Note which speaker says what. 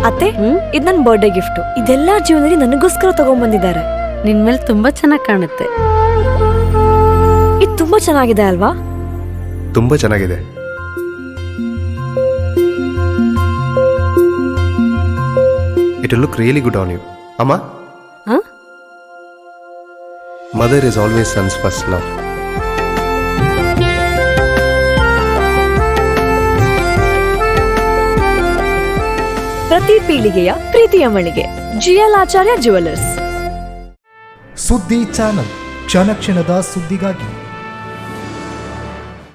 Speaker 1: ಅತ್ತೆ, ಇದು ನನ್ನ ಬರ್ಡೇ ಗಿಫ್ಟ್. ಇದೆಲ್ಲ ಜೀವನದಲ್ಲಿ ನನಗೋಸ್ಕರ ತಗೊಂಡ್ಬಂದಿದ್ದಾರೆ.
Speaker 2: ನಿನ್ ಮೇಲೆ ತುಂಬಾ ಚೆನ್ನಾಗಿ ಕಾಣುತ್ತೆ.
Speaker 1: ಇದು ತುಂಬಾ ಚೆನ್ನಾಗಿದೆ ಅಲ್ವಾ?
Speaker 3: ತುಂಬಾ ಚೆನ್ನಾಗಿದೆ. It will look really good on you. Amma? Mother is always son's first love.
Speaker 1: ಪ್ರತಿ ಪೀಳಿಗೆಯ ಪ್ರೀತಿಯ ಮಳಿಗೆ ಜಿಎಲ್ ಆಚಾರ್ಯ ಜ್ಯುವೆಲರ್ಸ್.
Speaker 4: ಸುದ್ದಿ ಚಾನಲ್, ಕ್ಷಣ ಕ್ಷಣದ ಸುದ್ದಿಗಾಗಿ.